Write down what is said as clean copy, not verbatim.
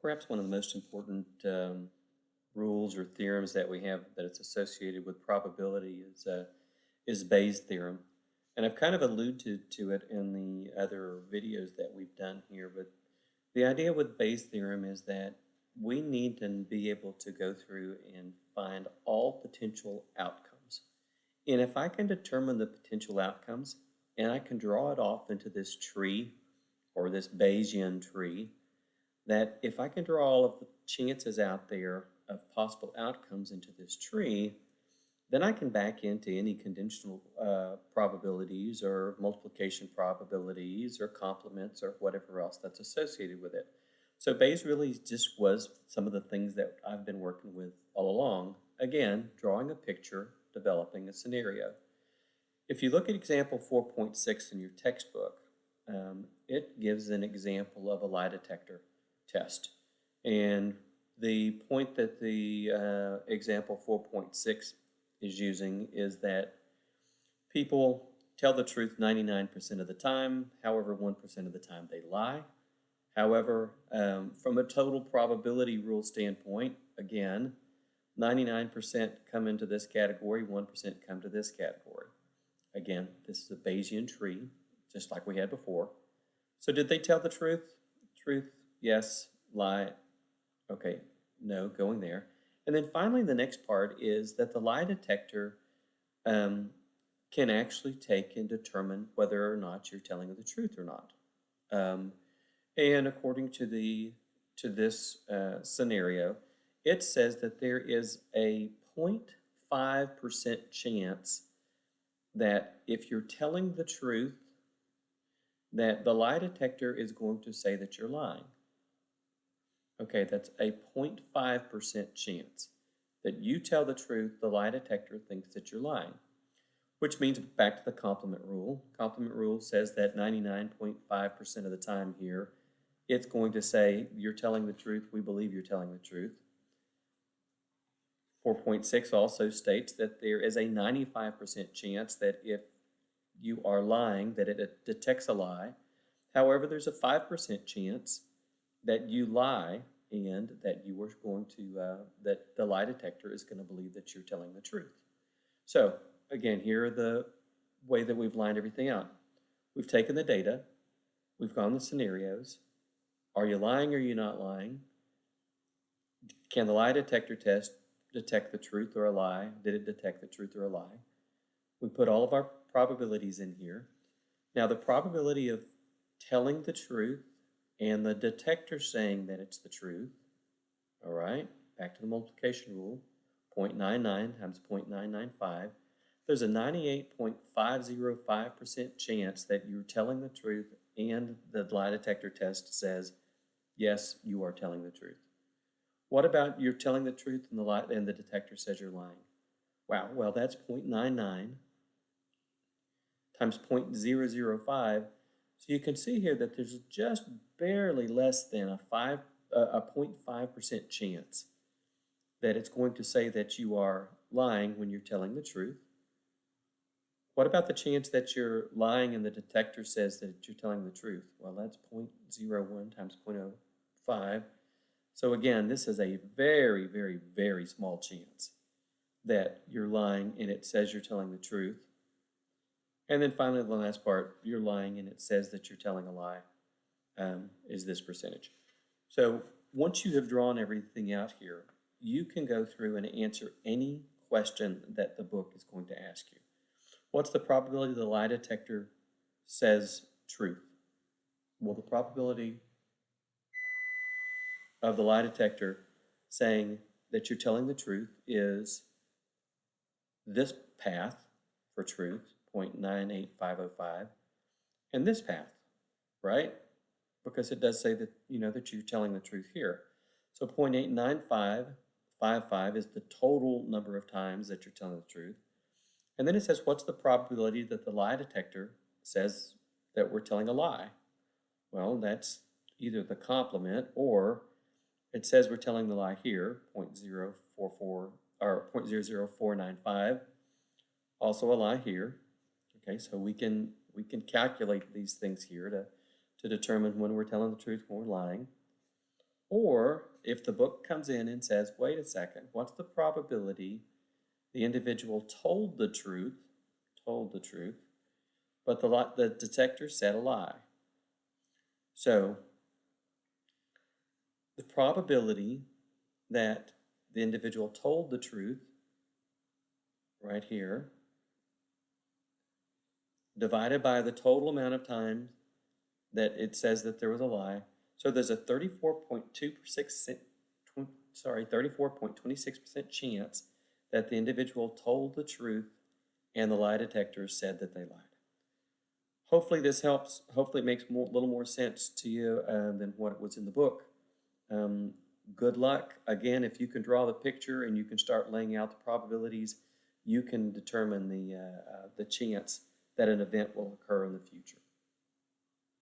Perhaps one of the most important rules or theorems that we have that it's associated with probability is Bayes' theorem. And I've kind of alluded to it in the other videos that we've done here, but the idea with Bayes' theorem is that we need to be able to go through and find all potential outcomes. And if I can determine the potential outcomes and I can draw it off into this tree or this Bayesian tree, that if I can draw all of the chances out there of possible outcomes into this tree, then I can back into any conditional probabilities or multiplication probabilities or complements or whatever else that's associated with it. So Bayes really just was some of the things that I've been working with all along. Again, drawing a picture, developing a scenario. If you look at example 4.6 in your textbook, it gives an example of a lie detector test. And the point that the example 4.6 is using is that people tell the truth 99% of the time, however 1% of the time they lie. However, from a total probability rule standpoint, again, 99% come into this category, 1% come to this category. Again, this is a Bayesian tree, just like we had before. So did they tell the truth? Truth, yes. Lie, okay, no, going there. And then finally, the next part is that the lie detector can actually take and determine whether or not you're telling the truth or not. And according to this scenario, it says that there is a 0.5% chance that if you're telling the truth, that the lie detector is going to say that you're lying. Okay, that's a 0.5% chance that you tell the truth, the lie detector thinks that you're lying. Which means, back to the complement rule. Complement rule says that 99.5% of the time here, it's going to say you're telling the truth, we believe you're telling the truth. 4.6 also states that there is a 95% chance that if you are lying, that it detects a lie. However, there's a 5% chance that you lie and that you are going to, that the lie detector is going to believe that you're telling the truth. So again, here are the way that we've lined everything out. We've taken the data, we've gone the scenarios. Are you lying or are you not lying? Can the lie detector test detect the truth or a lie? Did it detect the truth or a lie? We put all of our probabilities in here. Now the probability of telling the truth and the detector saying that it's the truth, all right, back to the multiplication rule, 0.99 times 0.995, there's a 98.505% chance that you're telling the truth and the lie detector test says, yes, you are telling the truth. What about you're telling the truth and the detector says you're lying? Wow, well that's 0.99 times 0.005. So you can see here that there's just barely less than a 0.5% chance that it's going to say that you are lying when you're telling the truth. What about the chance that you're lying and the detector says that you're telling the truth? Well, that's 0.01 times 0.05. So again, this is a very, very, very small chance that you're lying and it says you're telling the truth. And then finally, the last part, you're lying and it says that you're telling a lie, is this percentage. So once you have drawn everything out here, you can go through and answer any question that the book is going to ask you. What's the probability the lie detector says truth? Well, the probability of the lie detector saying that you're telling the truth is this path for truth, 0.98505, and this path, right? Because it does say that, that you're telling the truth here. So 0.89555 is the total number of times that you're telling the truth. And then it says, what's the probability that the lie detector says that we're telling a lie? Well, that's either the complement or it says we're telling the lie here, 0.044 or 0.00495. Also a lie here. Okay, so we can calculate these things here to determine when we're telling the truth, when we're lying. Or if the book comes in and says, wait a second, what's the probability the individual told the truth, but the detector said a lie? So the probability that the individual told the truth, right here, divided by the total amount of time that it says that there was a lie. So there's a 34.26% chance that the individual told the truth and the lie detector said that they lied. Hopefully this helps. Hopefully it makes a little more sense to you than what was in the book. Good luck. Again, if you can draw the picture and you can start laying out the probabilities, you can determine the chance that an event will occur in the future.